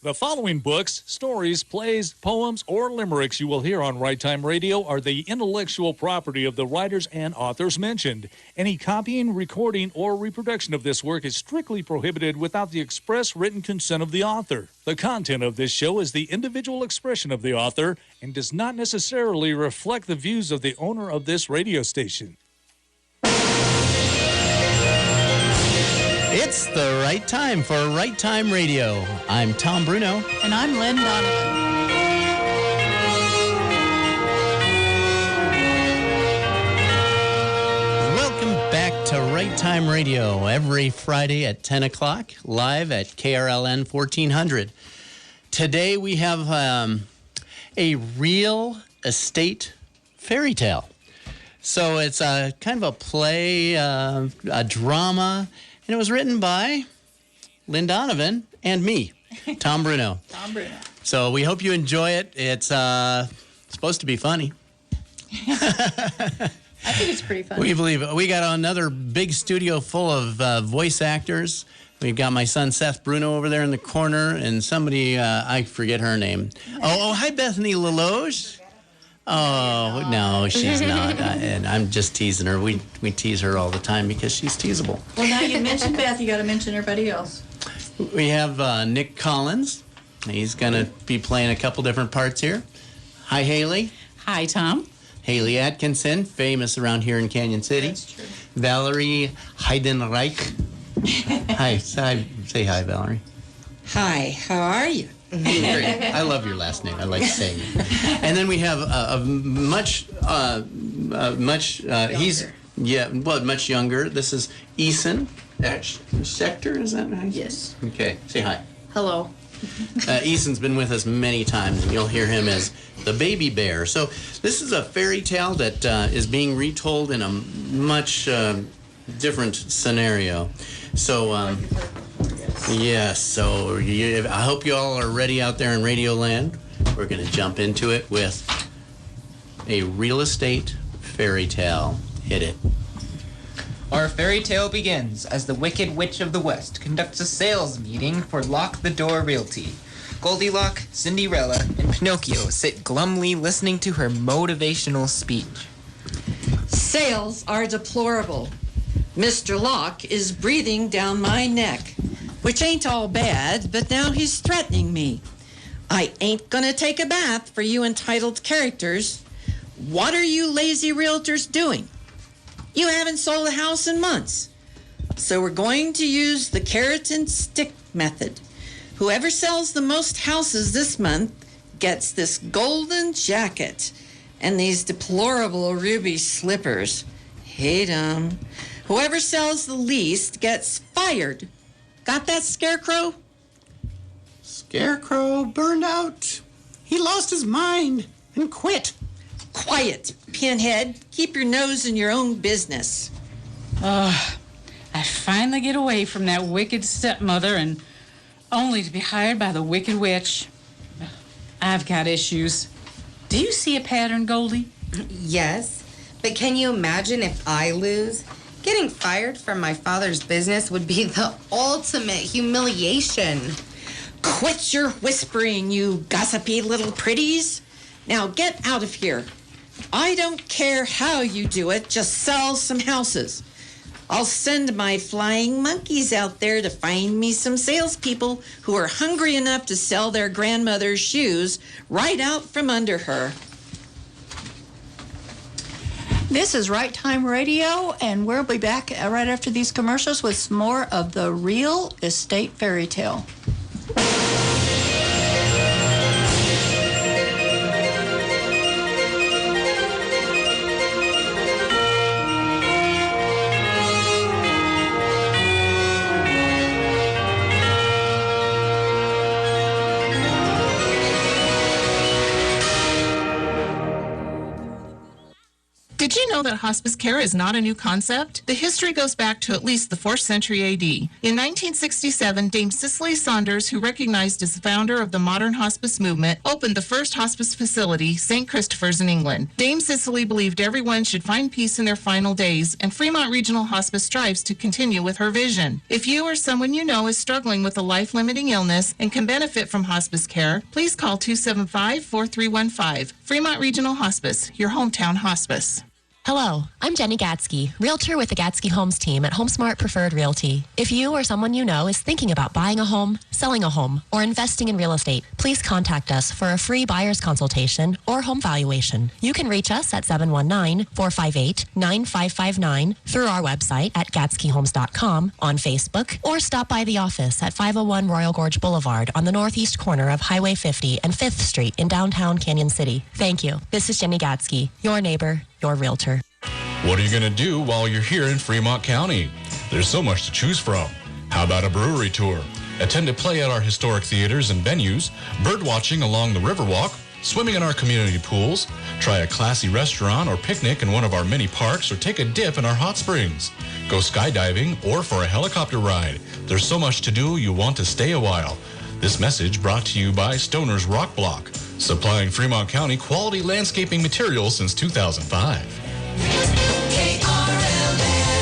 The following books, stories, plays, poems, or limericks you will hear on Right Time Radio are the intellectual property of the writers and authors mentioned. Any copying, recording, or reproduction of this work is strictly prohibited without the express written consent of the author. The content of this show is the individual expression of the author and does not necessarily reflect the views of the owner of this radio station. It's the right time for Right Time Radio. I'm Tom Bruno. And I'm Lynn Donovan. Welcome back to Right Time Radio every Friday at 10 o'clock, live at KRLN 1400. Today we have a real estate fairy tale. So it's a kind of a play, a drama. And it was written by Lynn Donovan and me, Tom Bruno. Tom Bruno. So we hope you enjoy it. It's supposed to be funny. I think it's pretty funny. We believe it. We got another big studio full of voice actors. We've got my son Seth Bruno over there in the corner, and somebody, I forget her name. Oh, hi, Bethany Leloge. Oh, no, she's not. And I'm just teasing her. We tease her all the time because she's teasable. Well, now you mentioned Beth, you got to mention everybody else. We have Nick Collins. He's going to be playing a couple different parts here. Hi, Haley. Hi, Tom. Haley Atkinson, famous around here in Canyon City. That's true. Valerie Heidenreich. Hi, say hi, Valerie. Hi, how are you? Great. I love your last name. I like saying it. And then we have a much much younger. This is Eason Schechter, is that right? Yes. Okay, say hi. Hello. Eason's been with us many times, and you'll hear him as the baby bear. So this is a fairy tale that is being retold in a much different scenario. So, yes, so I hope you all are ready out there in Radio Land. We're going to jump into it with a real estate fairy tale. Hit it. Our fairy tale begins as the Wicked Witch of the West conducts a sales meeting for Lock the Door Realty. Goldilocks, Cinderella, and Pinocchio sit glumly listening to her motivational speech. Sales are deplorable. Mr. Locke is breathing down my neck, which ain't all bad, but now he's threatening me. I ain't gonna take a bath for you entitled characters. What are you lazy realtors doing? You haven't sold a house in months. So we're going to use the carrot and stick method. Whoever sells the most houses this month gets this golden jacket and these deplorable ruby slippers. Hate 'em. Whoever sells the least gets fired. Got that, Scarecrow? Scarecrow burned out. He lost his mind and quit. Quiet, Pinhead. Keep your nose in your own business. I finally get away from that wicked stepmother and only to be hired by the Wicked Witch. I've got issues. Do you see a pattern, Goldie? Yes, but can you imagine if I lose? Getting fired from my father's business would be the ultimate humiliation. Quit your whispering, you gossipy little pretties. Now get out of here. I don't care how you do it, just sell some houses. I'll send my flying monkeys out there to find me some salespeople who are hungry enough to sell their grandmother's shoes right out from under her. This is Right Time Radio, and we'll be back right after these commercials with some more of the real estate fairy tale. Did you know know that hospice care is not a new concept? The history goes back to at least the 4th century AD. In 1967, Dame Cicely Saunders, who recognized as the founder of the modern hospice movement, opened the first hospice facility, St. Christopher's in England. Dame Cicely believed everyone should find peace in their final days, and Fremont Regional Hospice strives to continue with her vision. If you or someone you know is struggling with a life-limiting illness and can benefit from hospice care, please call 275-4315. Fremont Regional Hospice, your hometown hospice. Hello, I'm Jenny Gatsky, realtor with the Gatsky Homes team at HomeSmart Preferred Realty. If you or someone you know is thinking about buying a home, selling a home, or investing in real estate, please contact us for a free buyer's consultation or home valuation. You can reach us at 719-458-9559 through our website at GatskyHomes.com, on Facebook, or stop by the office at 501 Royal Gorge Boulevard on the northeast corner of Highway 50 and 5th Street in downtown Canyon City. Thank you. This is Jenny Gatsky, your neighbor, your realtor. What are you going to do while you're here in Fremont County? There's so much to choose from. How about a brewery tour? Attend a play at our historic theaters and venues, bird watching along the Riverwalk, swimming in our community pools, try a classy restaurant or picnic in one of our many parks, or take a dip in our hot springs. Go skydiving or for a helicopter ride. There's so much to do you want to stay a while. This message brought to you by Stoner's Rock Block, supplying Fremont County quality landscaping materials since 2005.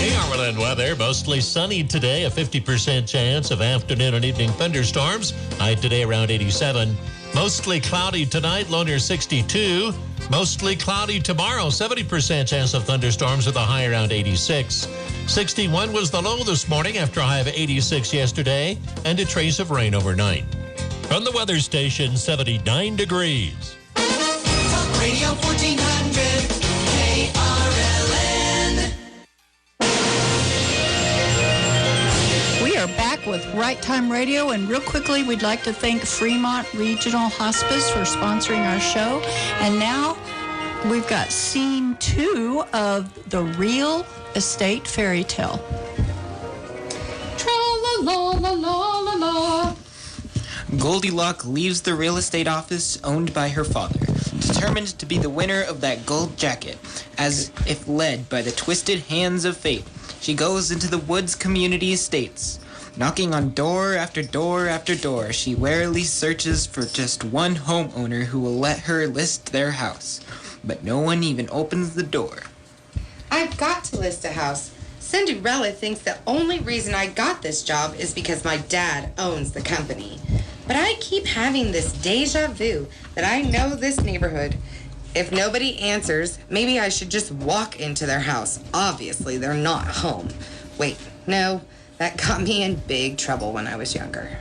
KRLN weather, mostly sunny today, a 50% chance of afternoon and evening thunderstorms. High today around 87. Mostly cloudy tonight, low near 62. Mostly cloudy tomorrow, 70% chance of thunderstorms with a high around 86. 61 was the low this morning after a high of 86 yesterday, and a trace of rain overnight. From the weather station, 79 degrees. Talk Radio 1400. We are back with Right Time Radio, and real quickly, we'd like to thank Fremont Regional Hospice for sponsoring our show. And now we've got scene 2 of the Real Estate Fairy Tale. Tra-la-la-la-la-la-la. Goldilocks leaves the real estate office owned by her father, determined to be the winner of that gold jacket. As if led by the twisted hands of fate, she goes into the Woods Community Estates. Knocking on door after door after door, she warily searches for just one homeowner who will let her list their house. But no one even opens the door. I've got to list a house. Cinderella thinks the only reason I got this job is because my dad owns the company. But I keep having this deja vu that I know this neighborhood. If nobody answers, maybe I should just walk into their house. Obviously, they're not home. Wait, no, that got me in big trouble when I was younger.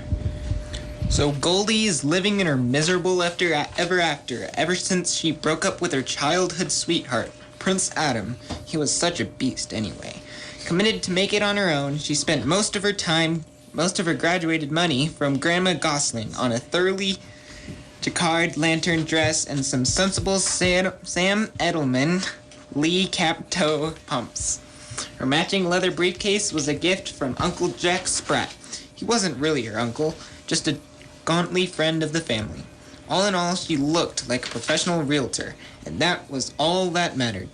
So Goldie is living in her miserable ever after ever since she broke up with her childhood sweetheart, Prince Adam. He was such a beast anyway. Committed to make it on her own, she spent most of her graduated money from Grandma Gosling on a thoroughly jacquard lantern dress and some sensible Sam Edelman Lee cap-toe pumps. Her matching leather briefcase was a gift from Uncle Jack Spratt. He wasn't really her uncle, just a gauntly friend of the family. All in all, she looked like a professional realtor, and that was all that mattered.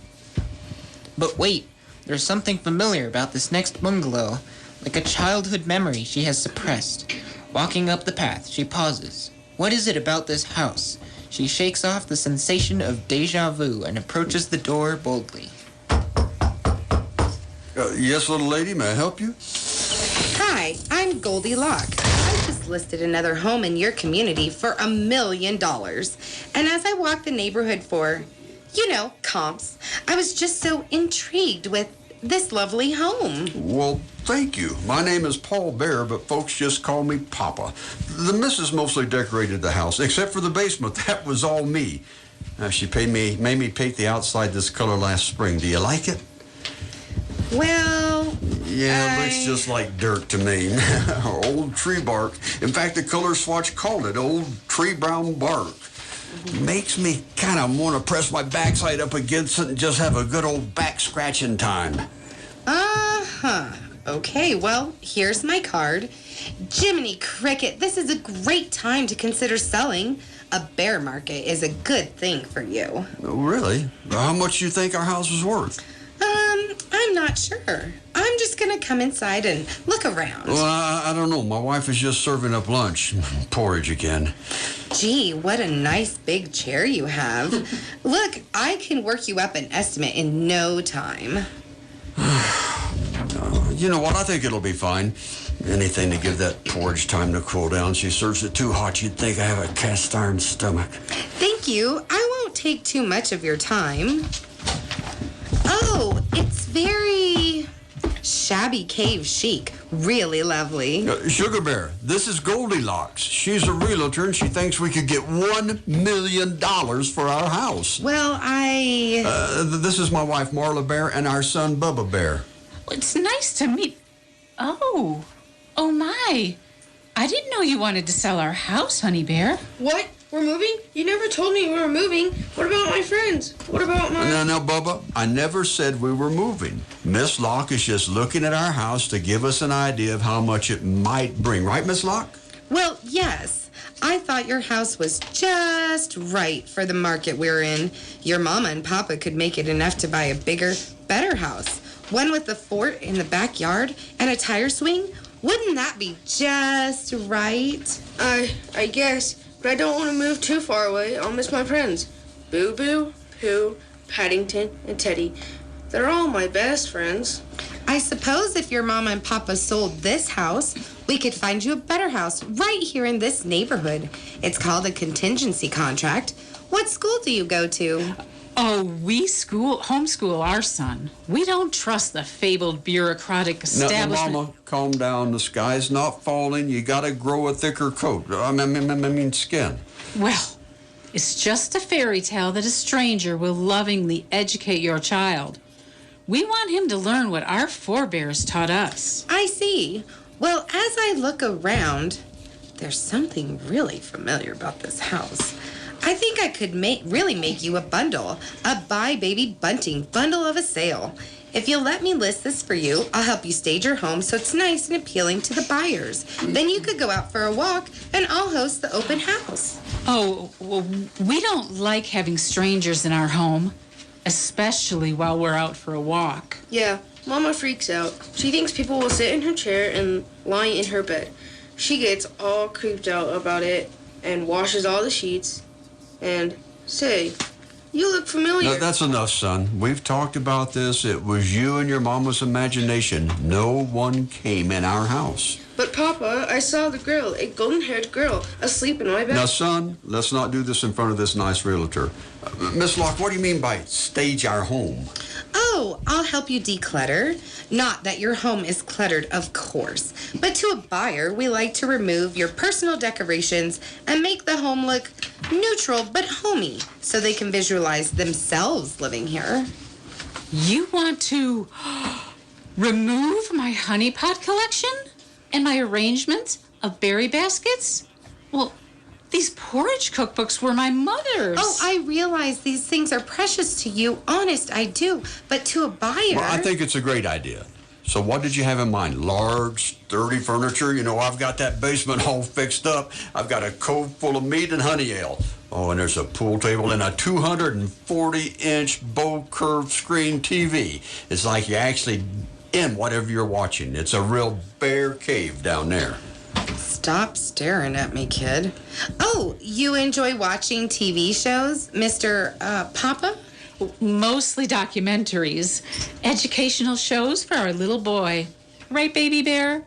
But wait, there's something familiar about this next bungalow, like a childhood memory she has suppressed. Walking up the path, she pauses. What is it about this house? She shakes off the sensation of déjà vu and approaches the door boldly. Yes, little lady, may I help you? Hi, I'm Goldilocks. I just listed another home in your community for $1 million. And as I walked the neighborhood for, comps, I was just so intrigued with this lovely home. Well, thank you. My name is Paul Bear, but folks just call me Papa. The missus mostly decorated the house, except for the basement. That was all me. She made me paint the outside this color last spring. Do you like it? Well, yeah, it looks just like dirt to me. Old tree bark. In fact, the color swatch called it old tree brown bark. Makes me kind of want to press my backside up against it and just have a good old back scratching time. Uh-huh. Okay, well, here's my card. Jiminy Cricket, this is a great time to consider selling. A bear market is a good thing for you. Oh, really? How much do you think our house is worth? I'm not sure. I'm just going to come inside and look around. Well, I don't know. My wife is just serving up lunch. Porridge again. Gee, what a nice big chair you have. Look, I can work you up an estimate in no time. You know what? I think it'll be fine. Anything to give that porridge time to cool down. She serves it too hot. You'd think I have a cast iron stomach. Thank you. I won't take too much of your time. Oh, it's very shabby cave chic. Really lovely. Sugar Bear, this is Goldilocks. She's a realtor and she thinks we could get $1 million for our house. Well, This is my wife, Marla Bear, and our son, Bubba Bear. It's nice to meet... Oh my. I didn't know you wanted to sell our house, Honey Bear. What? We're moving? You never told me we were moving. What about my friends? What about my... No, Bubba, I never said we were moving. Miss Locke is just looking at our house to give us an idea of how much it might bring. Right, Miss Locke? well, yes. I thought your house was just right for the market we're in. Your mama and papa could make it enough to buy a bigger, better house. One with a fort in the backyard and a tire swing. Wouldn't that be just right? I guess, but I don't want to move too far away. I'll miss my friends. Boo Boo, Pooh, Paddington, and Teddy. They're all my best friends. I suppose if your mama and papa sold this house, we could find you a better house right here in this neighborhood. It's called a contingency contract. What school do you go to? Oh, we homeschool our son. We don't trust the fabled bureaucratic establishment. No, Mama, calm down. The sky's not falling. You gotta grow a thicker coat. I mean skin. Well, it's just a fairy tale that a stranger will lovingly educate your child. We want him to learn what our forebears taught us. I see. Well, as I look around, there's something really familiar about this house. I think I could really make you a bundle, a Buy Baby Bunting bundle of a sale. If you'll let me list this for you, I'll help you stage your home so it's nice and appealing to the buyers. Then you could go out for a walk, and I'll host the open house. Oh, well, we don't like having strangers in our home, especially while we're out for a walk. Yeah, Mama freaks out. She thinks people will sit in her chair and lie in her bed. She gets all creeped out about it and washes all the sheets. And, say, you look familiar. No, that's enough, son. We've talked about this. It was you and your mama's imagination. No one came in our house. But, Papa, I saw the girl, a golden-haired girl, asleep in my bed. Now, son, let's not do this in front of this nice realtor. Miss Locke, what do you mean by stage our home? Oh, I'll help you declutter. Not that your home is cluttered, of course. But to a buyer, we like to remove your personal decorations and make the home look neutral but homey so they can visualize themselves living here. You want to remove my honey pot collection and my arrangement of berry baskets? Well, these porridge cookbooks were my mother's. Oh, I realize these things are precious to you. Honest, I do. But to a buyer... Well, I think it's a great idea. So what did you have in mind? Large, sturdy furniture? You know, I've got that basement all fixed up. I've got a cove full of meat and honey ale. Oh, and there's a pool table and a 240-inch bow curved screen TV. It's like you're actually in whatever you're watching. It's a real bear cave down there. Stop staring at me, kid. Oh, you enjoy watching TV shows, Mr. Papa? Mostly documentaries, educational shows for our little boy. Right, Baby Bear?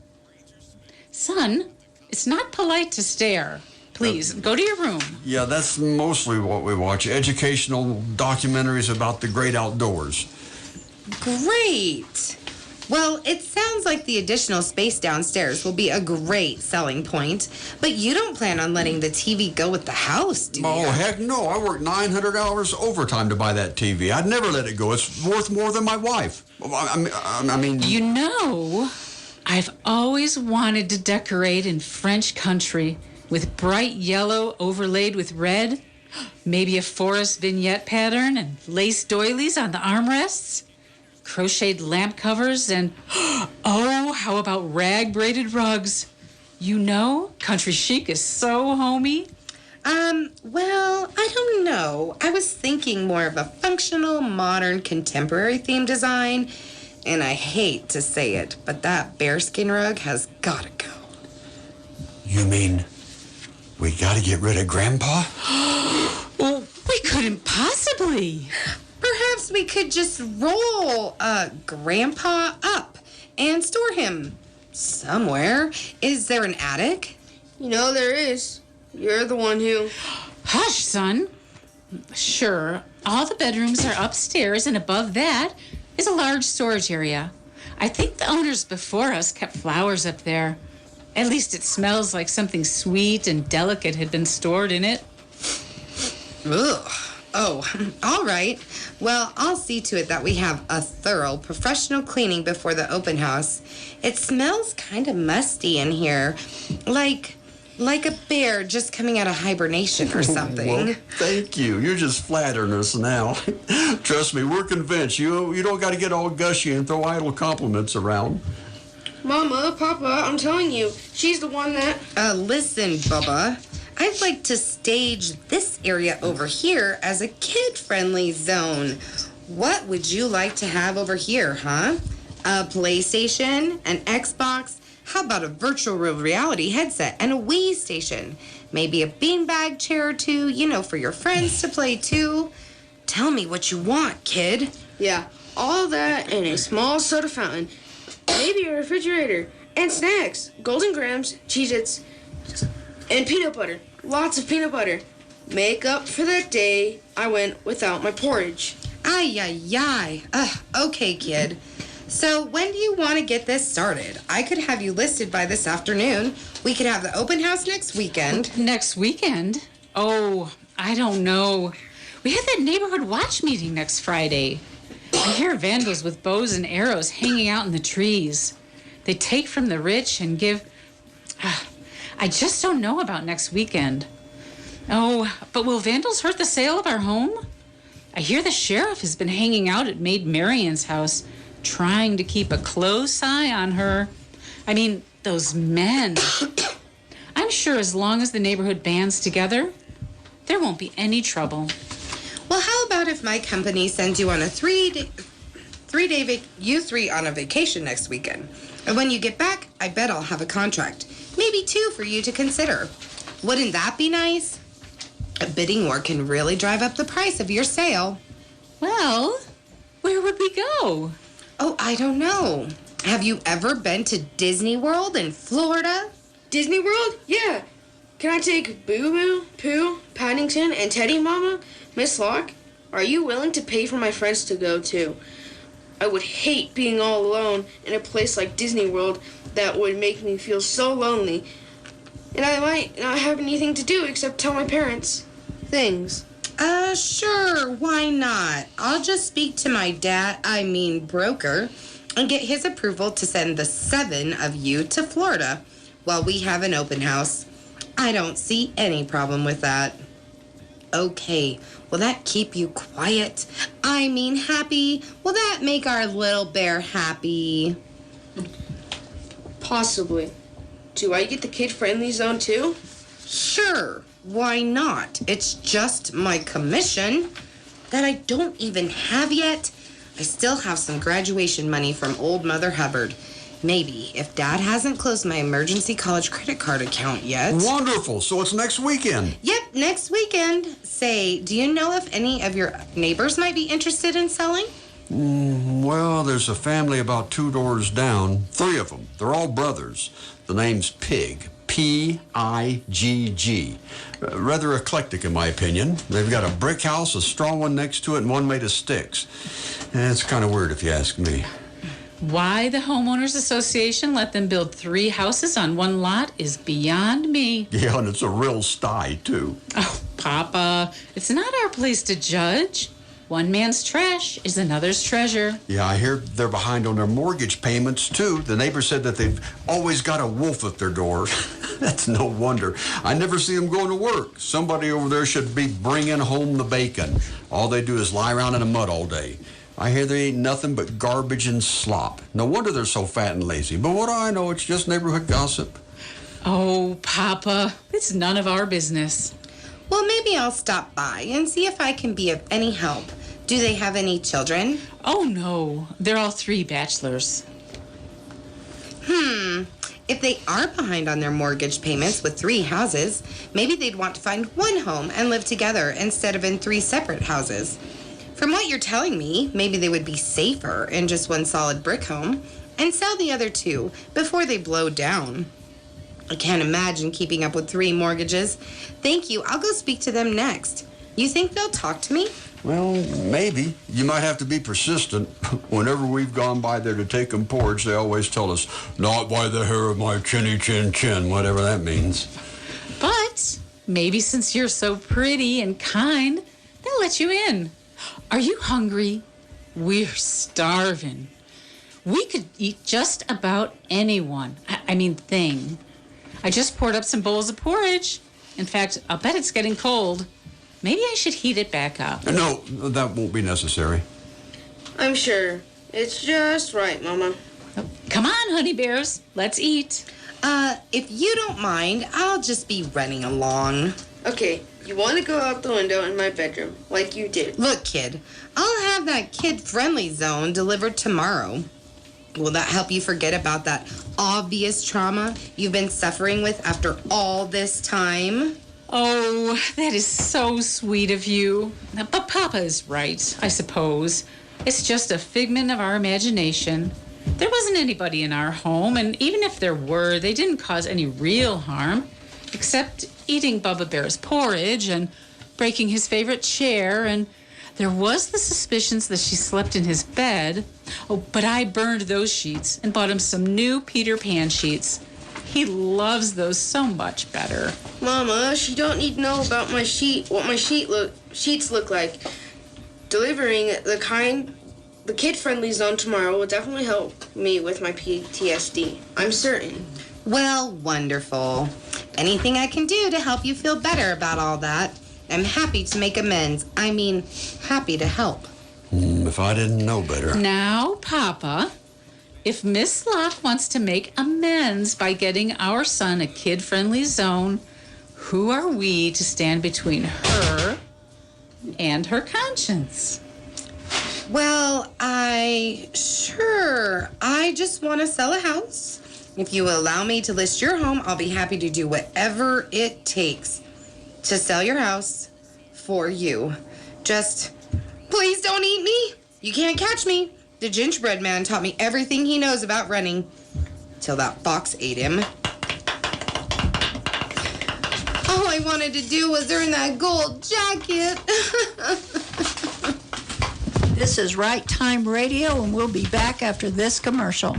Son, it's not polite to stare. Please, go to your room. Yeah, that's mostly what we watch. Educational documentaries about the great outdoors. Great. Well, it sounds like the additional space downstairs will be a great selling point, but you don't plan on letting the TV go with the house, do you? Oh, heck no. I worked 900 hours overtime to buy that TV. I'd never let it go. It's worth more than my wife. I mean... You know, I've always wanted to decorate in French country with bright yellow overlaid with red, maybe a forest vignette pattern and lace doilies on the armrests. Crocheted lamp covers and, oh, how about rag braided rugs? You know, country chic is so homey. Well, I don't know. I was thinking more of a functional, modern, contemporary theme design. And I hate to say it, but that bearskin rug has gotta go. You mean we gotta get rid of Grandpa? Well, we couldn't possibly. Perhaps we could just roll Grandpa up and store him somewhere. Is there an attic? You know there is. You're the one who... Hush, son. Sure, all the bedrooms are upstairs, and above that is a large storage area. I think the owners before us kept flowers up there. At least it smells like something sweet and delicate had been stored in it. Ugh. Oh, all right. Well, I'll see to it that we have a thorough professional cleaning before the open house. It smells kind of musty in here, like a bear just coming out of hibernation or something. Well, thank you. You're just flattering us now. Trust me, we're convinced. You don't got to get all gushy and throw idle compliments around. Mama, Papa, I'm telling you, she's the one that... Listen, Bubba. I'd like to stage this area over here as a kid-friendly zone. What would you like to have over here, huh? A PlayStation, an Xbox, how about a virtual reality headset and a Wii station? Maybe a beanbag chair or two, for your friends to play too. Tell me what you want, kid. Yeah, all that and a small soda fountain. Maybe a refrigerator. And snacks. Golden Grahams, Cheez-Its, and peanut butter. Lots of peanut butter. Make up for that day I went without my porridge. Ay, ay, ay. Okay, kid. So when do you want to get this started? I could have you listed by this afternoon. We could have the open house next weekend. Next weekend? Oh, I don't know. We have that neighborhood watch meeting next Friday. I hear vandals with bows and arrows hanging out in the trees. They take from the rich and give... I just don't know about next weekend. Oh, but will vandals hurt the sale of our home? I hear the sheriff has been hanging out at Maid Marian's house, trying to keep a close eye on her. I mean, those men. I'm sure as long as the neighborhood bands together, there won't be any trouble. Well, how about if my company sends you on a you three on a vacation next weekend? And when you get back, I bet I'll have a contract. Maybe 2 for you to consider. Wouldn't that be nice? A bidding war can really drive up the price of your sale. Well, where would we go? Oh, I don't know. Have you ever been to Disney World in Florida? Disney World? Yeah. Can I take Boo Boo, Pooh, Paddington, and Teddy, Mama? Miss Locke? Are you willing to pay for my friends to go too? I would hate being all alone in a place like Disney World that would make me feel so lonely. And I might not have anything to do except tell my parents things. Sure, why not? I'll just speak to my broker, and get his approval to send the 7 of you to Florida while we have an open house. I don't see any problem with that. Okay, will that keep you quiet? Happy? Will that make our little bear happy? Possibly. Do I get the kid-friendly zone too? Sure, why not? It's just my commission that I don't even have yet. I still have some graduation money from old Mother Hubbard. Maybe, if Dad hasn't closed my emergency college credit card account yet. Wonderful. So it's next weekend. Yep, next weekend. Say, do you know if any of your neighbors might be interested in selling? Well, there's a family about 2 doors down. 3 of them. They're all brothers. The name's Pig. P-I-G-G. Rather eclectic, in my opinion. They've got a brick house, a straw one next to it, and one made of sticks. And it's kind of weird, if you ask me. Why the Homeowners Association let them build 3 houses on one lot is beyond me. Yeah, and it's a real sty, too. Oh, Papa, it's not our place to judge. One man's trash is another's treasure. Yeah, I hear they're behind on their mortgage payments, too. The neighbor said that they've always got a wolf at their door. That's no wonder. I never see them going to work. Somebody over there should be bringing home the bacon. All they do is lie around in the mud all day. I hear they ain't nothing but garbage and slop. No wonder they're so fat and lazy. But what do I know? It's just neighborhood gossip. Oh, Papa, it's none of our business. Well, maybe I'll stop by and see if I can be of any help. Do they have any children? Oh, no. They're all 3 bachelors. If they are behind on their mortgage payments with 3 houses, maybe they'd want to find one home and live together instead of in 3 separate houses. From what you're telling me, maybe they would be safer in just one solid brick home and sell the other 2 before they blow down. I can't imagine keeping up with 3 mortgages. Thank you. I'll go speak to them next. You think they'll talk to me? Well, maybe. You might have to be persistent. Whenever we've gone by there to take them porridge, they always tell us, not by the hair of my chinny chin chin, whatever that means. But maybe since you're so pretty and kind, they'll let you in. Are you hungry? We're starving. We could eat just about anyone. Thing. I just poured up some bowls of porridge. In fact, I'll bet it's getting cold. Maybe I should heat it back up. No, that won't be necessary. I'm sure. It's just right, Mama. Come on, honey bears. Let's eat. If you don't mind, I'll just be running along. Okay, you want to go out the window in my bedroom, like you did. Look, kid, I'll have that kid-friendly zone delivered tomorrow. Will that help you forget about that obvious trauma you've been suffering with after all this time? Oh, that is so sweet of you. But Papa is right, I suppose. It's just a figment of our imagination. There wasn't anybody in our home, and even if there were, they didn't cause any real harm, except eating Bubba Bear's porridge and breaking his favorite chair, and there was the suspicions that she slept in his bed. Oh, but I burned those sheets and bought him some new Peter Pan sheets. He loves those so much better. Mama, she don't need to know about my sheet, what my sheets look like. Delivering the kid-friendly zone tomorrow will definitely help me with my PTSD. I'm certain. Well, wonderful. Anything I can do to help you feel better about all that, I'm happy to make amends. Happy to help. If I didn't know better. Now, Papa, if Miss Locke wants to make amends by getting our son a kid-friendly zone, who are we to stand between her and her conscience? Well, I just want to sell a house. If you allow me to list your home, I'll be happy to do whatever it takes to sell your house for you. Just please don't eat me. You can't catch me. The gingerbread man taught me everything he knows about running till that fox ate him. All I wanted to do was earn that gold jacket. This is Right Time Radio, and we'll be back after this commercial.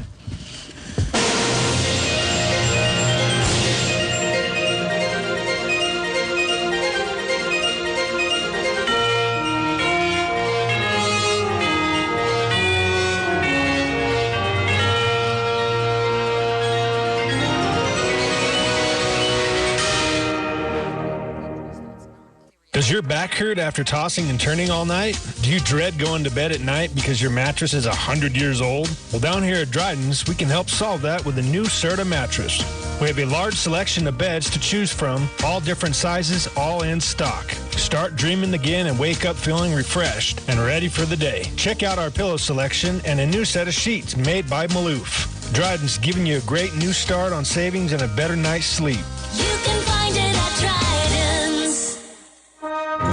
Does your back hurt after tossing and turning all night? Do you dread going to bed at night because your mattress is 100 years old? Well, down here at Dryden's, we can help solve that with a new Serta mattress. We have a large selection of beds to choose from, all different sizes, all in stock. Start dreaming again and wake up feeling refreshed and ready for the day. Check out our pillow selection and a new set of sheets made by Maloof. Dryden's giving you a great new start on savings and a better night's sleep. You can find it at Dryden's.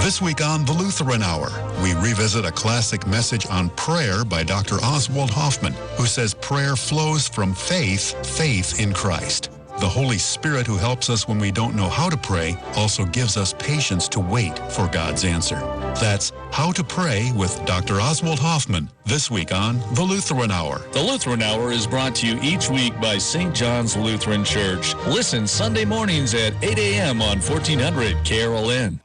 This week on The Lutheran Hour, we revisit a classic message on prayer by Dr. Oswald Hoffman, who says prayer flows from faith in Christ. The Holy Spirit, who helps us when we don't know how to pray, also gives us patience to wait for God's answer. That's How to Pray with Dr. Oswald Hoffman, this week on The Lutheran Hour. The Lutheran Hour is brought to you each week by St. John's Lutheran Church. Listen Sunday mornings at 8 a.m. on 1400 KRLN.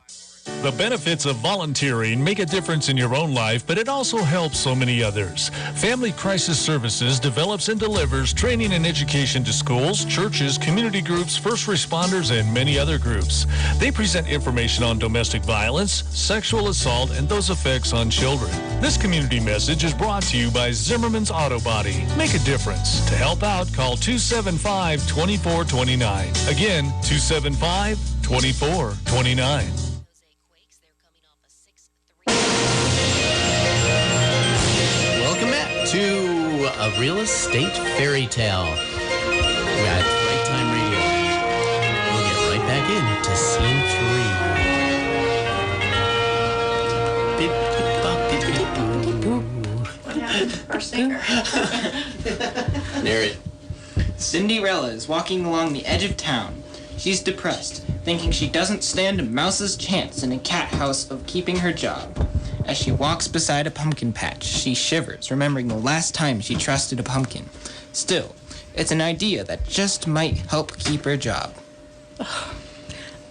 The benefits of volunteering make a difference in your own life, but it also helps so many others. Family Crisis Services develops and delivers training and education to schools, churches, community groups, first responders, and many other groups. They present information on domestic violence, sexual assault, and those effects on children. This community message is brought to you by Zimmerman's Auto Body. Make a difference. To help out, call 275-2429. Again, 275-2429. to a real estate fairy tale. We got Right Time Radio. We'll get right back into scene 3. What happened to our singer? Narrate. Cinderella is walking along the edge of town. She's depressed, thinking she doesn't stand a mouse's chance in a cat house of keeping her job. As she walks beside a pumpkin patch, she shivers, remembering the last time she trusted a pumpkin. Still, it's an idea that just might help keep her job.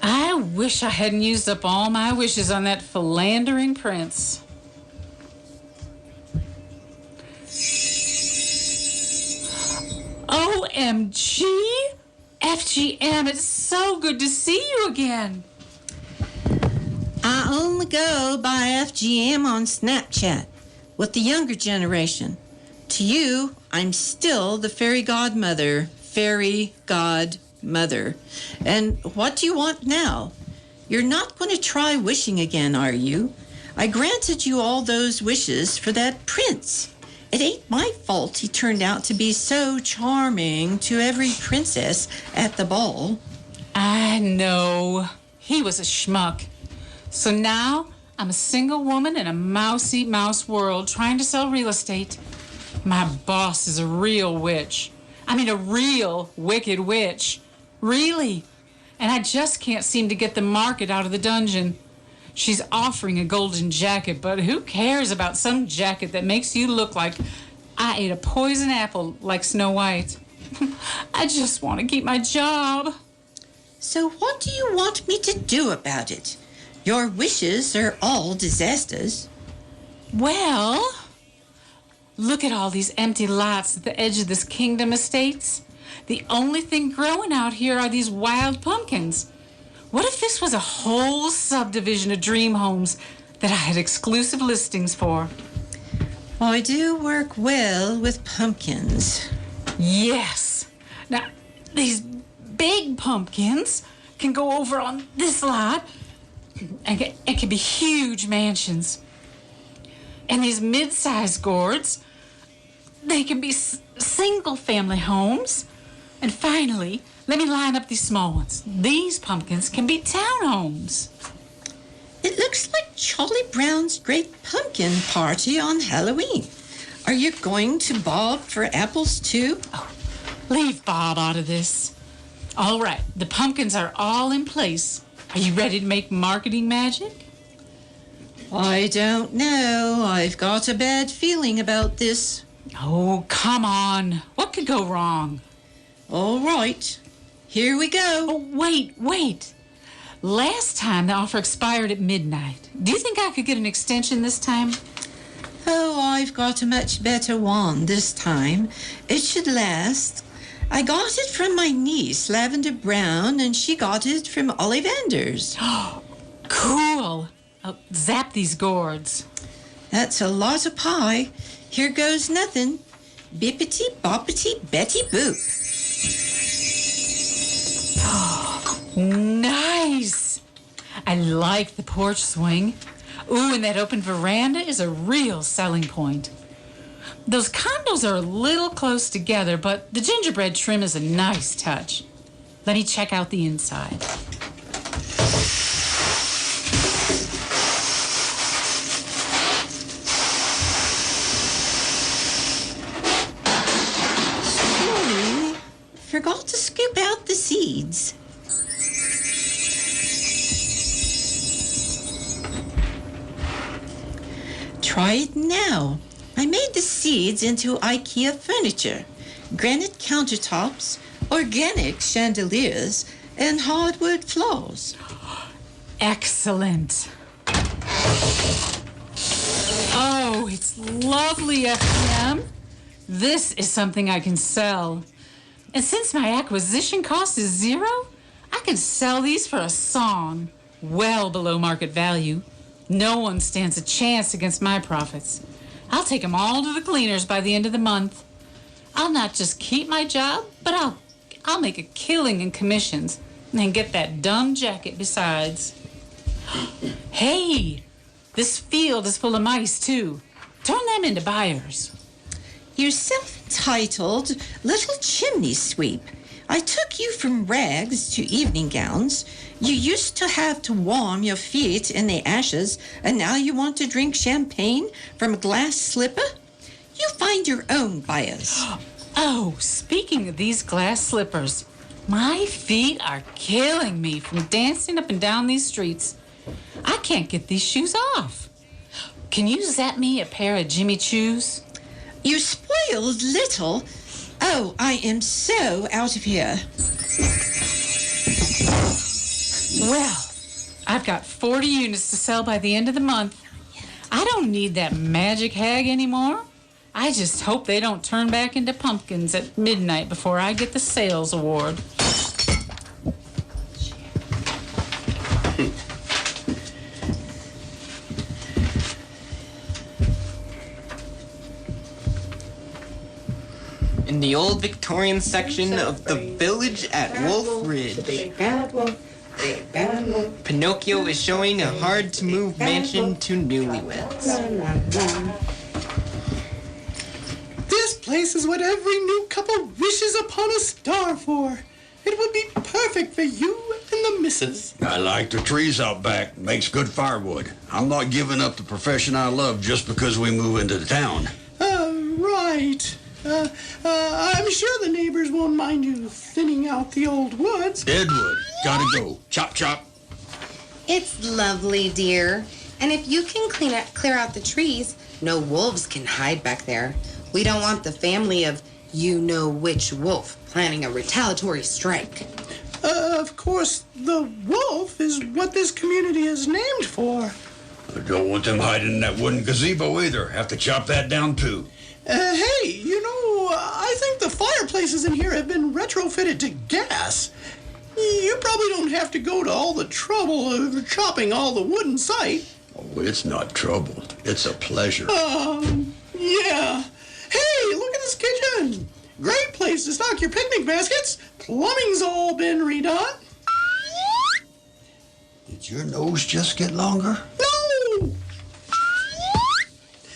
I wish I hadn't used up all my wishes on that philandering prince. OMG! FGM, it's so good to see you again. I only go by FGM on Snapchat with the younger generation. To you, I'm still the fairy godmother. And what do you want now? You're not going to try wishing again, are you? I granted you all those wishes for that prince. It ain't my fault he turned out to be so charming to every princess at the ball. I know. He was a schmuck. So now I'm a single woman in a mousy mouse world trying to sell real estate. My boss is a real witch. I mean, a real wicked witch. Really. And I just can't seem to get the market out of the dungeon. She's offering a golden jacket, but who cares about some jacket that makes you look like I ate a poison apple like Snow White? I just want to keep my job. So what do you want me to do about it? Your wishes are all disasters. Well, look at all these empty lots at the edge of this kingdom estates. The only thing growing out here are these wild pumpkins. What if this was a whole subdivision of dream homes that I had exclusive listings for? I do work well with pumpkins. Yes. Now, these big pumpkins can go over on this lot, and it can be huge mansions. And these mid-sized gourds, they can be single-family homes. And finally, let me line up these small ones. These pumpkins can be townhomes. It looks like Charlie Brown's great pumpkin party on Halloween. Are you going to Bob for apples too? Oh, leave Bob out of this. All right, the pumpkins are all in place. Are you ready to make marketing magic? I don't know. I've got a bad feeling about this. Oh, come on. What could go wrong? All right. Here we go. Oh, wait. Last time the offer expired at midnight. Do you think I could get an extension this time? Oh, I've got a much better one this time. It should last. I got it from my niece, Lavender Brown, and she got it from Ollivanders. Oh, cool. Zap these gourds. That's a lot of pie. Here goes nothing. Bippity boppity Betty boop. Nice. I like the porch swing. Ooh, and that open veranda is a real selling point. Those condos are a little close together, but the gingerbread trim is a nice touch. Let me check out the inside. Forgot to scoop out the seeds. Try it now. I made the seeds into IKEA furniture, granite countertops, organic chandeliers, and hardwood floors. Excellent. Oh, it's lovely, FDM. This is something I can sell. And since my acquisition cost is $0, I can sell these for a song, well below market value. No one stands a chance against my profits. I'll take them all to the cleaners by the end of the month. I'll not just keep my job, but I'll make a killing in commissions and get that dumb jacket besides. Hey, this field is full of mice, too. Turn them into buyers. You self-entitled little chimney sweep. I took you from rags to evening gowns. You used to have to warm your feet in the ashes, and now you want to drink champagne from a glass slipper? You find your own buyers. Oh, speaking of these glass slippers, my feet are killing me from dancing up and down these streets. I can't get these shoes off. Can you zap me a pair of Jimmy Choos? You spoiled little. Oh, I am so out of here. Well, I've got 40 units to sell by the end of the month. I don't need that magic hag anymore. I just hope they don't turn back into pumpkins at midnight before I get the sales award. In the old Victorian section of the village at Wolf Ridge, Pinocchio is showing a hard-to-move mansion to newlyweds. This place is what every new couple wishes upon a star for. It would be perfect for you and the missus. I like the trees out back. Makes good firewood. I'm not giving up the profession I love just because we move into the town. Right. I'm sure the neighbors won't mind you thinning out the old woods. Deadwood. Gotta go. Chop, chop. It's lovely, dear. And if you can clear out the trees, no wolves can hide back there. We don't want the family of you-know-which wolf planning a retaliatory strike. Of course, the wolf is what this community is named for. I don't want them hiding in that wooden gazebo either. Have to chop that down too. Hey, I think the fireplaces in here have been retrofitted to gas. You probably don't have to go to all the trouble of chopping all the wood in sight. Oh, it's not trouble. It's a pleasure. Yeah. Hey, look at this kitchen. Great place to stock your picnic baskets. Plumbing's all been redone. Did your nose just get longer? No!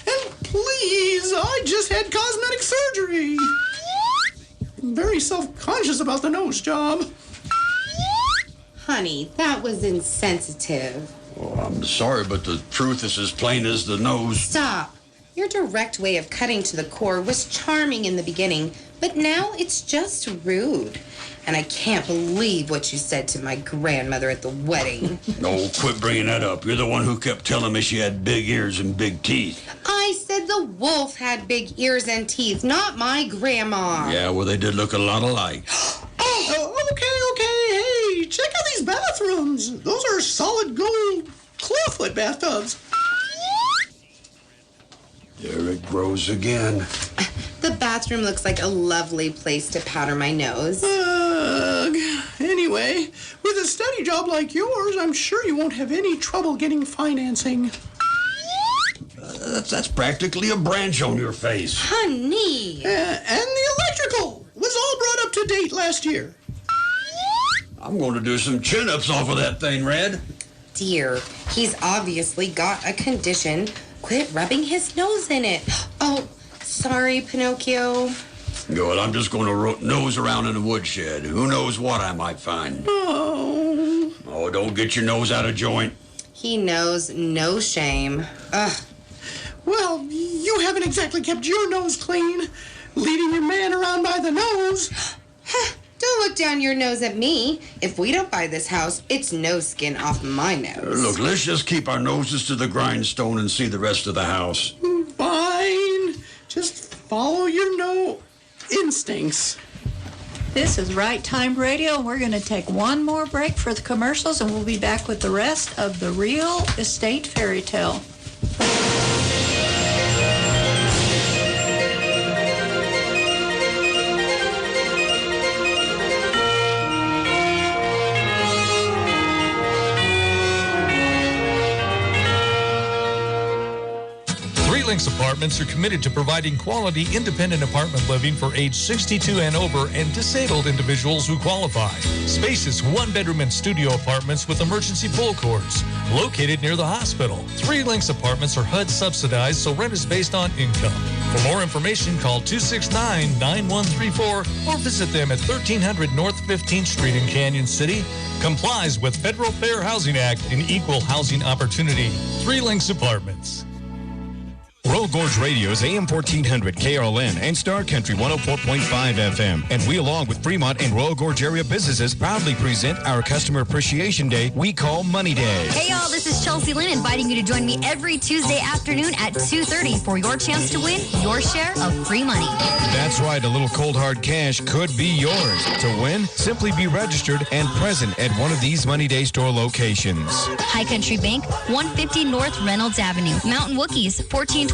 And please, I just had cosmetic surgery. I'm very self-conscious about the nose job. Honey, that was insensitive. Oh, I'm sorry, but the truth is as plain as the nose. Stop. Your direct way of cutting to the core was charming in the beginning, but now it's just rude. And I can't believe what you said to my grandmother at the wedding. No, quit bringing that up. You're the one who kept telling me she had big ears and big teeth. I said the wolf had big ears and teeth, not my grandma. Yeah, well, they did look a lot alike. Okay. Hey, check out these bathrooms. Those are solid gold clawfoot bathtubs. There it grows again. The bathroom looks like a lovely place to powder my nose. Anyway, with a steady job like yours, I'm sure you won't have any trouble getting financing. That's practically a branch on your face. Honey! And the electrical was all brought up to date last year. I'm going to do some chin-ups off of that thing, Red. Dear, he's obviously got a condition. Quit rubbing his nose in it. Oh, sorry, Pinocchio. Good, I'm just going to nose around in the woodshed. Who knows what I might find. Oh, don't get your nose out of joint. He knows no shame. Ugh. Well, you haven't exactly kept your nose clean, leading your man around by the nose. Don't look down your nose at me. If we don't buy this house, it's no skin off my nose. Look, let's just keep our noses to the grindstone and see the rest of the house. Fine. Just follow your instincts. This is Right Time Radio, and we're going to take one more break for the commercials, and we'll be back with the rest of the Real Estate Fairy Tale. Links Apartments are committed to providing quality, independent apartment living for age 62 and over and disabled individuals who qualify. Spacious one-bedroom and studio apartments with emergency pull cords. Located near the hospital. 3 Links Apartments are HUD subsidized, so rent is based on income. For more information, call 269-9134 or visit them at 1300 North 15th Street in Canyon City. Complies with Federal Fair Housing Act and Equal Housing Opportunity. 3 Links Apartments. Royal Gorge Radio's AM 1400 KRLN and Star Country 104.5 FM. And we, along with Fremont and Royal Gorge area businesses, proudly present our Customer Appreciation Day we call Money Day. Hey y'all, this is Chelsea Lynn inviting you to join me every Tuesday afternoon at 2:30 for your chance to win your share of free money. That's right, a little cold hard cash could be yours. To win, simply be registered and present at one of these Money Day store locations. High Country Bank, 150 North Reynolds Avenue. Mountain Wookiees, 1426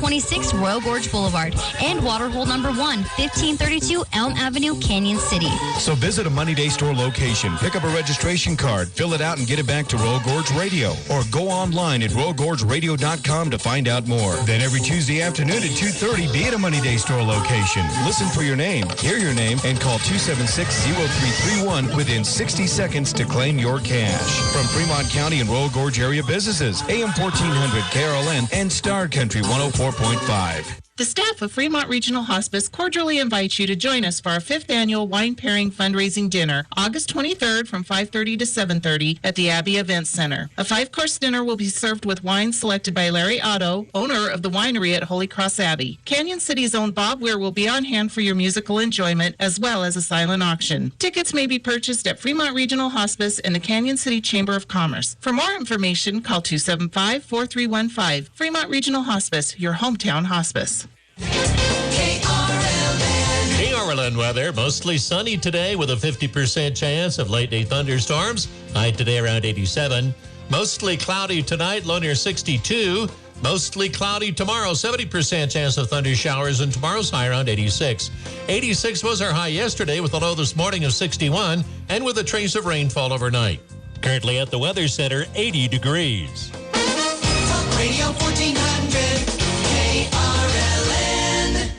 Royal Gorge Boulevard. And Waterhole number 1, 1532 Elm Avenue, Canyon City. So visit a Money Day store location, pick up a registration card, fill it out and get it back to Royal Gorge Radio. Or go online at royalgorgeradio.com to find out more. Then every Tuesday afternoon at 2:30, be at a Money Day store location. Listen for your name, hear your name, and call 276-0331 within 60 seconds to claim your cash. From Fremont County and Royal Gorge area businesses, AM 1400 KRLN and Star Country 104.5. The staff of Fremont Regional Hospice cordially invites you to join us for our 5th annual wine pairing fundraising dinner, August 23rd from 5:30 to 7:30 at the Abbey Events Center. A 5-course dinner will be served with wine selected by Larry Otto, owner of the winery at Holy Cross Abbey. Canyon City's own Bob Weir will be on hand for your musical enjoyment, as well as a silent auction. Tickets may be purchased at Fremont Regional Hospice and the Canyon City Chamber of Commerce. For more information, call 275-4315. Fremont Regional Hospice, your hometown hospice. KRLN weather, mostly sunny today with a 50% chance of late-day thunderstorms. High today around 87. Mostly cloudy tonight, low near 62. Mostly cloudy tomorrow, 70% chance of thunder showers, and tomorrow's high around 86. 86 was our high yesterday with a low this morning of 61 and with a trace of rainfall overnight. Currently at the Weather Center, 80 degrees. Radio 1400 KRLN.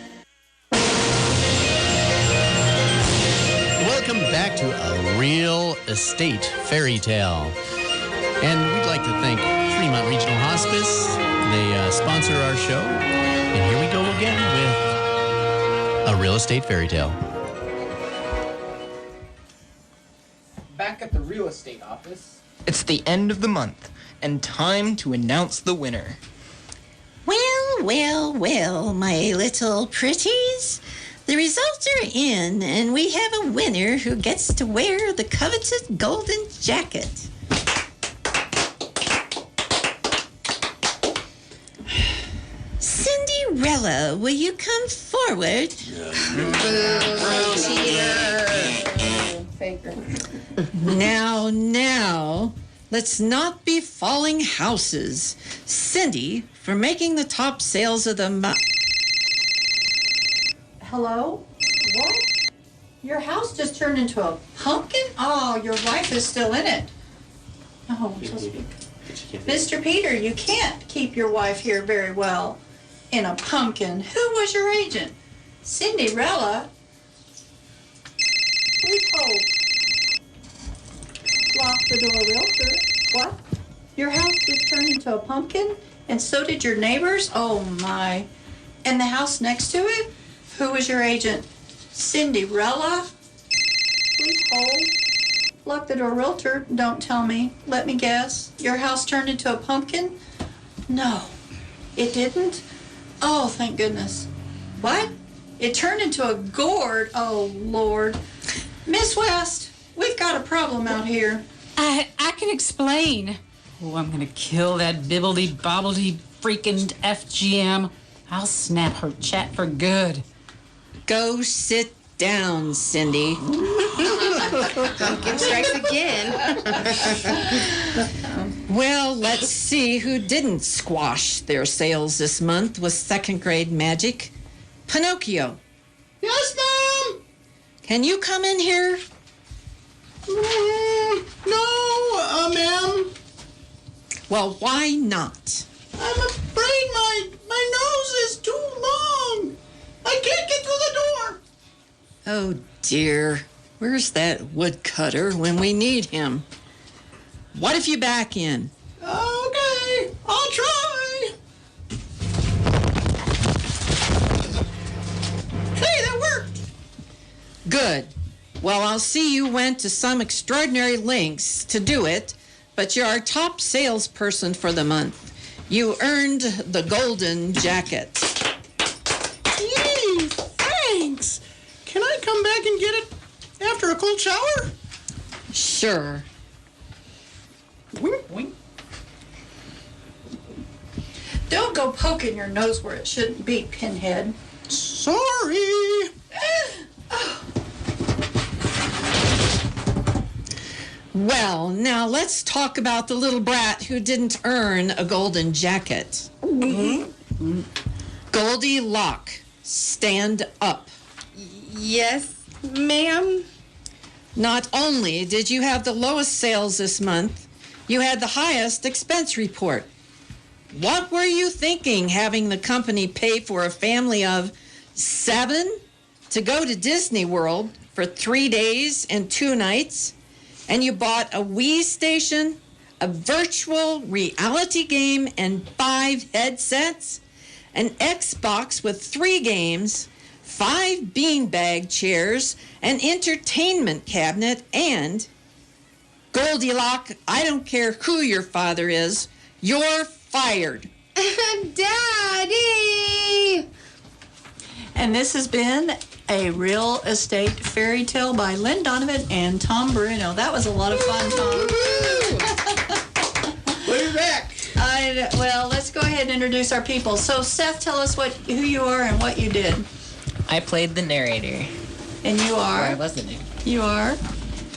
Welcome back to A Real Estate Fairy Tale. And we'd like to thank Fremont Regional Hospice. They sponsor our show. And here we go again with A Real Estate Fairy Tale. Back at the real estate office. It's the end of the month and time to announce the winner. Well, well, well, my little pretties. The results are in, and we have a winner who gets to wear the coveted golden jacket. Cinderella, will you come forward? Now, let's not be falling houses. Cindy, for making the top sales of the month. Hello? What? Your house just turned into a pumpkin? Oh, your wife is still in it. Oh, I'm so speak. Mr. Peter, you can't keep your wife here very well in a pumpkin. Who was your agent? Cinderella? Please hold. Lock the door, realtor. What? Your house just turned into a pumpkin? And so did your neighbors? Oh, my. And the house next to it? Who was your agent? Cinderella? Please hold. Lock the door, realtor. Don't tell me. Let me guess. Your house turned into a pumpkin? No, it didn't. Oh, thank goodness. What? It turned into a gourd? Oh, Lord. Miss West, we've got a problem out here. I can explain. Oh, I'm gonna kill that bibbledy-bobbledy freaking FGM. I'll snap her chat for good. Go sit down, Cindy. Pumpkin strikes again. Well, let's see who didn't squash their sales this month with second grade magic. Pinocchio. Yes, ma'am. Can you come in here? No, ma'am. Well, why not? I'm afraid my nose is Oh, dear. Where's that woodcutter when we need him? What if you back in? Okay, I'll try. Hey, that worked. Good. Well, I'll see you went to some extraordinary lengths to do it, but you're our top salesperson for the month. You earned the golden jacket. Gee, thanks. Can I come back and get it after a cold shower? Sure. Wink, wink. Don't go poking your nose where it shouldn't be, Pinhead. Sorry. Well, now let's talk about the little brat who didn't earn a golden jacket. Goldie Locke, stand up. Yes, ma'am. Not only did you have the lowest sales this month, you had the highest expense report. What were you thinking having the company pay for a family of 7 to go to Disney World for 3 days and 2 nights? And you bought a Wii station, a virtual reality game, and 5 headsets, an Xbox with 3 games, 5 beanbag chairs, an entertainment cabinet, and Goldilocks, I don't care who your father is, you're fired. Daddy! And this has been a real estate fairy tale by Lynn Donovan and Tom Bruno. That was a lot of fun, Tom. We're back. Well, let's go ahead and introduce our people. So, Seth, tell us who you are and what you did. I played the narrator. And you are? Or I was the narrator. You are?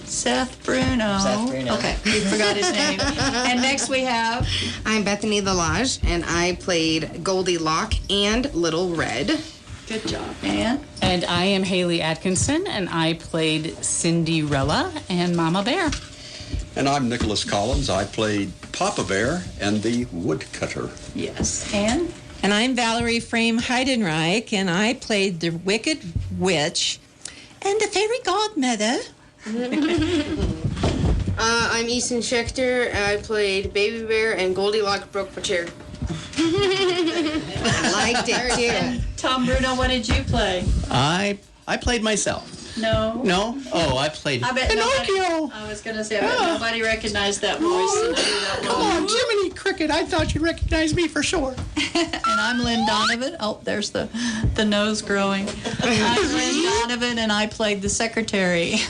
Seth Bruno. Seth Bruno. Okay, we forgot his name. And next we have... I'm Bethany Lalage, and I played Goldie Locke and Little Red. Good job, man. And I am Haley Atkinson, and I played Cinderella and Mama Bear. And I'm Nicholas Collins. I played Papa Bear and the Woodcutter. Yes. And? And I'm Valerie Frame Heidenreich, and I played the Wicked Witch and the Fairy Godmother. I'm Easton Schechter, and I played Baby Bear and Goldilocks broke my chair. Liked it too. Tom Bruno, what did you play? I played myself. No. No? Oh, I played I bet Pinocchio. I was going to say, I bet nobody recognized that voice. And knew that Come on, Jiminy Cricket. I thought you'd recognize me for sure. And I'm Lynn Donovan. Oh, there's the nose growing. I'm Lynn Donovan, and I played the secretary.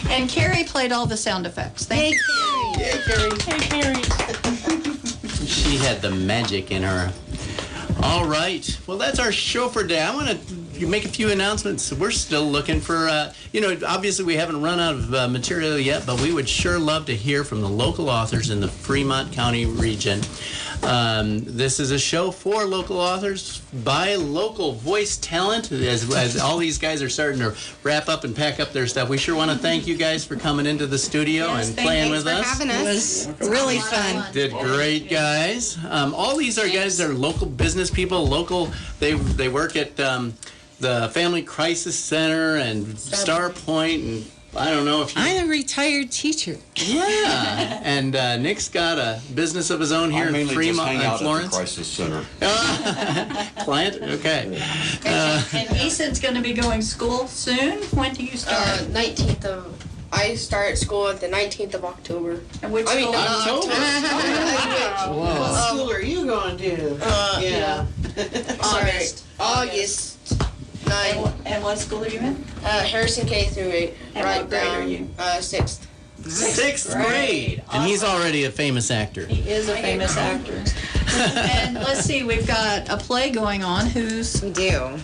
And Carrie played all the sound effects. Thank you. Yeah, Carrie. Hey, Carrie. She had the magic in her. All right. Well, that's our show for today. I want to make a few announcements. We're still looking for, obviously we haven't run out of material yet, but we would sure love to hear from the local authors in the Fremont County region. This is a show for local authors by local voice talent. As all these guys are starting to wrap up and pack up their stuff, we sure want to thank you guys for coming into the studio and playing with us. Having us. It was really fun. Did great, guys. All these are guys that are local business people. They work at the Family Crisis Center and Star Point, and I don't know if you... I'm a retired teacher. Yeah, and Nick's got a business of his own here in Fremont and Florence. At the Crisis Center. Client? Okay. And Easton's going to be going to school soon. When do you start? 19th of... I start school at the 19th of October. And which I mean, school? not October. What school are you going to? Yeah. August. August 9. And what school are you in? Harrison K through 8. And right what grade down, are you? 6th. Sixth grade. And he's already a famous actor. He is a famous actor. And let's see, we've got a play going on. We do.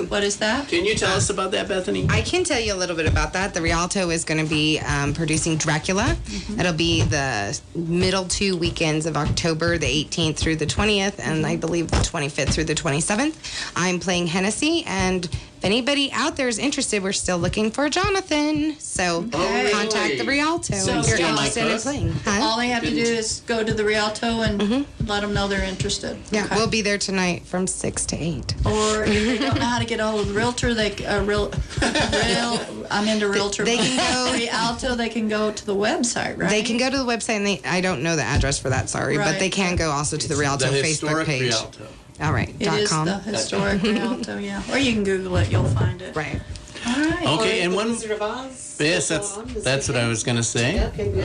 What is that? Can you tell us about that, Bethany? I can tell you a little bit about that. The Rialto is going to be producing Dracula. It'll be the middle 2 weekends of October, the 18th through the 20th, and I believe the 25th through the 27th. I'm playing Hennessy, and if anybody out there is interested, we're still looking for Jonathan. So contact the Rialto So if you're still interested in playing. Huh? All they have to do is go to the Rialto and let them know they're interested. Yeah, Okay. we'll be there tonight from 6 to 8. Or if they don't know how to get a hold of the realtor, I'm into realtor. They can go Rialto. They can go to the website, right? They can go to the website, and I don't know the address for that, sorry, but Right. they can go also to the Rialto The Facebook historic page. Rialto. All right. It is .com. the historic Rialto, yeah. Or you can Google it, you'll find it. Right. All right. Okay, and one. Wizard of Oz. Yes, that's what I was going to say. Okay, good.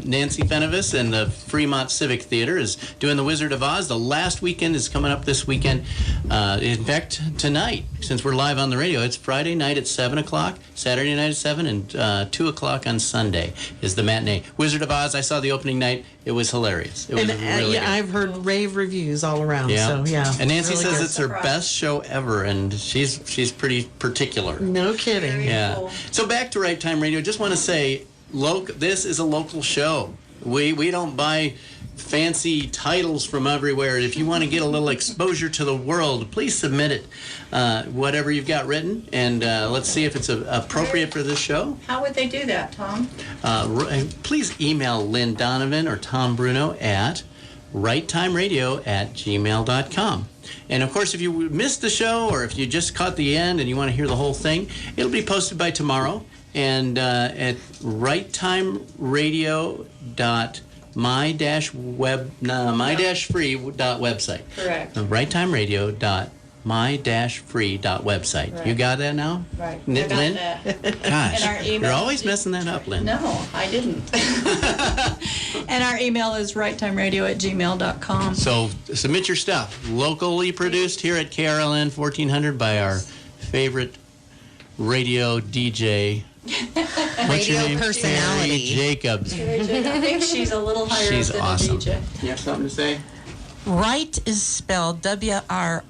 Nancy Fenovis and the Fremont Civic Theater is doing the Wizard of Oz. The last weekend is coming up this weekend. In fact, tonight, since we're live on the radio, it's Friday night at 7 o'clock, Saturday night at 7, and 2 o'clock on Sunday is the matinee. Wizard of Oz, I saw the opening night. It was hilarious. It was really good. I've heard rave reviews all around. Yeah. So yeah. And Nancy really says good. it's her best show ever, and she's pretty particular. No kidding. Yeah. So back to Right Time Radio. Just want to say, this is a local show. We don't buy fancy titles from everywhere. If you want to get a little exposure to the world, please submit it, whatever you've got written, and let's see if it's appropriate for this show. How would they do that, Tom? Please email Lynn Donovan or Tom Bruno at righttimeradio@gmail.com. And of course, if you missed the show or if you just caught the end and you want to hear the whole thing, it'll be posted by tomorrow and at righttimeradio.my-free.website. Correct. righttimeradio.my-free.website. Right. You got that now? Right. I Lynn? got that. Gosh, And our email- you're always messing that up, Lynn. No, I didn't. And our email is righttimeradio@gmail.com. So submit your stuff. Locally produced here at KRLN 1400 by our favorite radio DJ. What's your Radio name? personality. Carrie Jacobs. I think she's a little higher She's up than awesome. a DJ. You have something to say? Right is spelled W-R-I-T-E,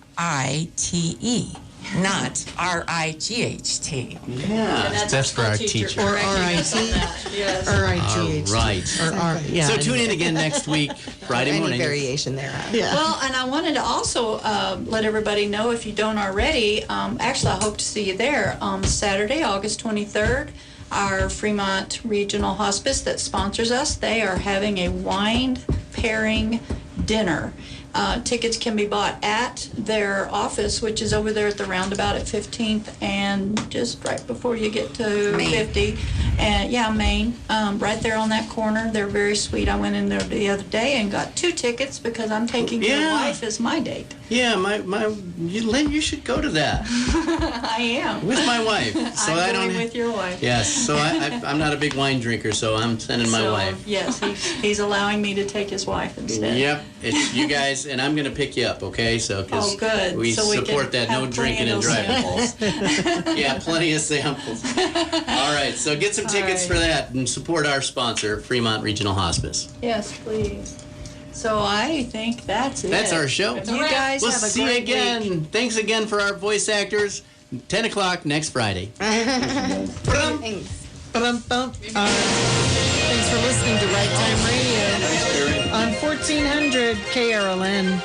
not R-I-G-H-T. Yeah, that's for our teacher. Or R-I-T. Yes. R-I-G-H-T. All right. Or R, yeah. So tune in again next week, Friday Any morning. variation there. Yeah. Well, and I wanted to also let everybody know, if you don't already, actually I hope to see you there Saturday, August 23rd. Our Fremont Regional Hospice that sponsors us, they are having a wine pairing dinner. Tickets can be bought at their office, which is over there at the roundabout at 15th and just right before you get to Main. 50. And Main, right there on that corner. They're very sweet. I went in there the other day and got 2 tickets because I'm taking your Yeah. wife as my date. Yeah, Lynn, you should go to that I am. with my wife. So I'm I going don't. with your wife. Yes, so I'm not a big wine drinker, so I'm sending my So, wife. Yes, he's allowing me to take his wife instead. Yep, it's you guys, and I'm going to pick you up, okay? So, because Oh, good. we So we can support that, no have plenty drinking of and those driving. samples. Yeah, plenty of samples. All right, so get some tickets for that and support our sponsor, Fremont Regional Hospice. Yes, please. So I think that's it. That's our show. You guys We'll have a see you great again. week. Thanks again for our voice actors. 10 o'clock next Friday. Thanks for listening to Right Time Radio on 1400 KRLN.